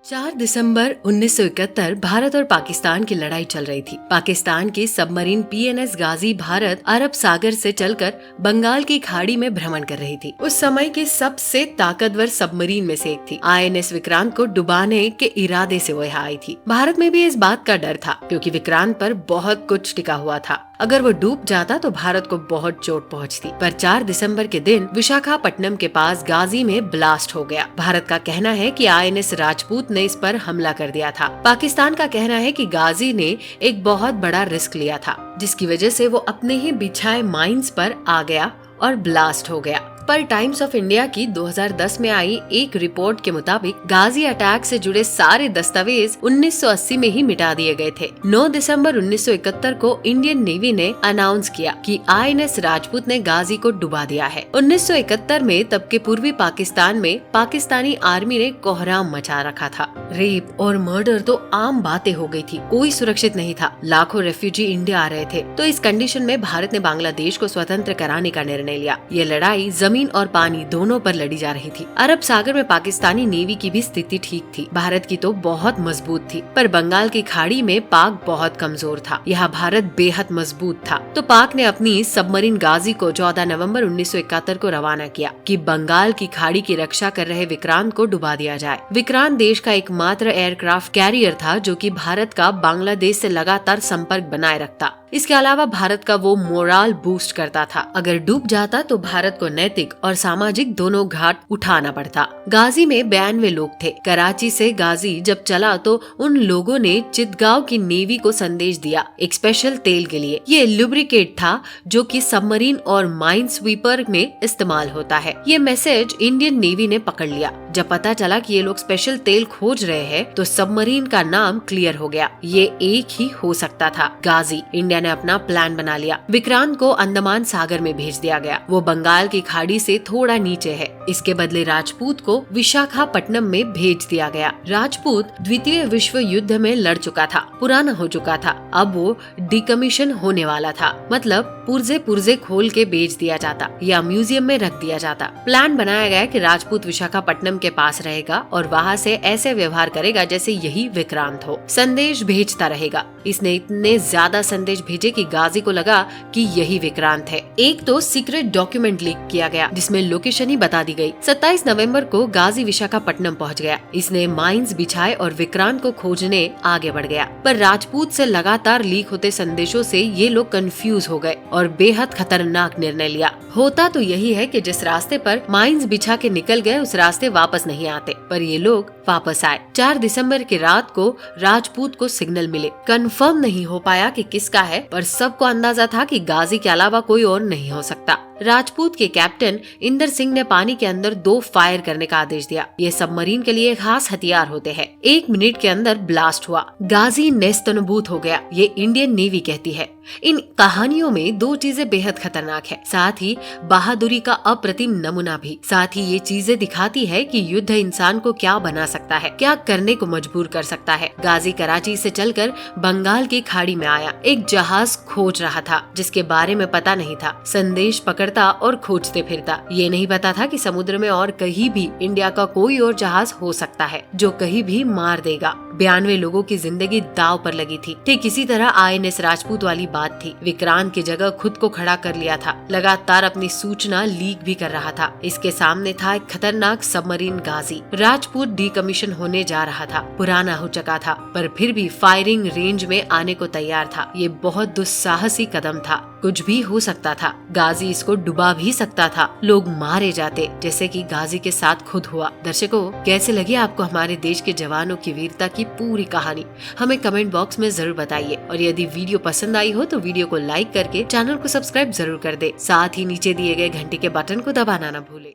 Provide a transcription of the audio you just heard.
4 दिसंबर 1971 भारत और पाकिस्तान की लड़ाई चल रही थी। पाकिस्तान की सबमरीन पीएनएस गाजी भारत अरब सागर से चलकर बंगाल की खाड़ी में भ्रमण कर रही थी। उस समय की सबसे ताकतवर सबमरीन में से एक थी। आईएनएस विक्रांत को डुबाने के इरादे से वो यहाँ आई थी। भारत में भी इस बात का डर था क्योंकि विक्रांत पर बहुत कुछ टिका हुआ था। अगर वो डूब जाता तो भारत को बहुत चोट पहुंचती। पर 4 दिसंबर के दिन विशाखापट्टनम के पास गाजी में ब्लास्ट हो गया। भारत का कहना है कि आईएनएस राजपूत ने इस पर हमला कर दिया था। पाकिस्तान का कहना है कि गाजी ने एक बहुत बड़ा रिस्क लिया था, जिसकी वजह से वो अपने ही बिछाए माइंस पर आ गया और ब्लास्ट हो गया। पर टाइम्स ऑफ इंडिया की 2010 में आई एक रिपोर्ट के मुताबिक गाजी अटैक से जुड़े सारे दस्तावेज 1980 में ही मिटा दिए गए थे। 9 दिसंबर 1971 को इंडियन नेवी ने अनाउंस किया कि आईएनएस राजपूत ने गाजी को डुबा दिया है। 1971 में तब के पूर्वी पाकिस्तान में पाकिस्तानी आर्मी ने कोहराम मचा रखा था। रेप और मर्डर तो आम बातें हो गई थी। कोई सुरक्षित नहीं था। लाखों रेफ्यूजी इंडिया आ रहे थे। तो इस कंडीशन में भारत ने बांग्लादेश को स्वतंत्र कराने का निर्णय लिया। ये लड़ाई जमीन और पानी दोनों पर लड़ी जा रही थी। अरब सागर में पाकिस्तानी नेवी की भी स्थिति ठीक थी। भारत की तो बहुत मजबूत थी, पर बंगाल की खाड़ी में पाक बहुत कमजोर था। यहाँ भारत बेहद मजबूत था। तो पाक ने अपनी सबमरीन गाजी को 14 नवंबर 1971 को रवाना किया कि बंगाल की खाड़ी की रक्षा कर रहे विक्रांत को डुबा दिया जाए। विक्रांत देश का एकमात्र एयरक्राफ्ट कैरियर था जो कि भारत का बांग्लादेश से लगातार संपर्क बनाए रखता। इसके अलावा भारत का वो मोराल बूस्ट करता था। अगर डूब जाता तो भारत को नैतिक और सामाजिक दोनों घाट उठाना पड़ता। गाजी में 92 लोग थे। कराची से गाजी जब चला तो उन लोगों ने चितगांव की नेवी को संदेश दिया एक स्पेशल तेल के लिए। ये लुब्रिकेट था जो कि सबमरीन और माइन स्वीपर में इस्तेमाल होता है। ये मैसेज इंडियन नेवी ने पकड़ लिया। जब पता चला कि ये लोग स्पेशल तेल खोज रहे हैं तो सबमरीन का नाम क्लियर हो गया। ये एक ही हो सकता था, गाजी। इंडिया ने अपना प्लान बना लिया। विक्रांत को अंडमान सागर में भेज दिया गया। वो बंगाल की खाड़ी से थोड़ा नीचे है। इसके बदले राजपूत को विशाखापट्टनम में भेज दिया गया। राजपूत द्वितीय विश्व युद्ध में लड़ चुका था, पुराना हो चुका था। अब वो डिकमीशन होने वाला था, मतलब पुर्जे पुर्जे खोल के बेच दिया जाता या म्यूजियम में रख दिया जाता। प्लान बनाया गया कि राजपूत विशाखापट्टनम के पास रहेगा और वहाँ से ऐसे व्यवहार करेगा जैसे यही विक्रांत हो। संदेश भेजता रहेगा। इसने इतने ज्यादा संदेश भेजे कि गाजी को लगा कि यही विक्रांत है। एक तो सीक्रेट डॉक्यूमेंट लीक किया गया जिसमें लोकेशन ही बता दी गई। 27 नवंबर को गाजी विशाखापट्टनम पहुंच गया। इसने माइंस बिछाए और विक्रांत को खोजने आगे बढ़ गया। पर राजपूत से लगातार लीक होते संदेशों से ये लोग कंफ्यूज हो गए और बेहद खतरनाक निर्णय लिया। होता तो यही है कि जिस रास्ते पर माइंस बिछा के निकल गए उस रास्ते वापस नहीं आते, पर ये लोग वापस आए। 4 दिसंबर की रात को राजपूत को सिग्नल मिले। कंफर्म नहीं हो पाया कि किसका है, पर सबको अंदाजा था कि गाजी के अलावा कोई और नहीं हो सकता। राजपूत के कैप्टन इंदर सिंह ने पानी के अंदर 2 फायर करने का आदेश दिया। ये सबमरीन के लिए खास हथियार होते हैं। 1 मिनट के अंदर ब्लास्ट हुआ। गाजी नेस्तनाबूत हो गया, ये इंडियन नेवी कहती है। इन कहानियों में 2 चीजें बेहद खतरनाक है, साथ ही बहादुरी का अप्रतिम नमूना भी। साथ ही ये चीजें दिखाती है कि युद्ध इंसान को क्या बना सकता है, क्या करने को मजबूर कर सकता है। गाजी कराची से चलकर बंगाल की खाड़ी में आया। एक जहाज खोज रहा था जिसके बारे में पता नहीं था। संदेश पकड़ता और खोजते फिरता। ये नहीं पता था कि समुद्र में और कहीं भी इंडिया का कोई और जहाज हो सकता है जो कहीं भी मार देगा। 92 लोगों की जिंदगी दाव पर लगी थी। ठीक इसी तरह आईएनएस राजपूत वाली बात थी। विक्रांत की जगह खुद को खड़ा कर लिया था। लगातार अपनी सूचना लीक भी कर रहा था। इसके सामने था एक खतरनाक सबमरीन गाजी। राजपूत डिकमीशन होने जा रहा था, पुराना हो चुका था, पर फिर भी फायरिंग रेंज में आने को तैयार था। ये बहुत दुस्साहसी कदम था। कुछ भी हो सकता था। गाजी इसको डुबा भी सकता था। लोग मारे जाते, जैसे कि गाजी के साथ खुद हुआ। दर्शकों, कैसे लगी आपको हमारे देश के जवानों की वीरता की पूरी कहानी? हमें कमेंट बॉक्स में जरूर बताइए। और यदि वीडियो पसंद आई हो तो वीडियो को लाइक करके चैनल को सब्सक्राइब जरूर कर दे। साथ ही नीचे दिए गए घंटी के बटन को दबाना न भूले।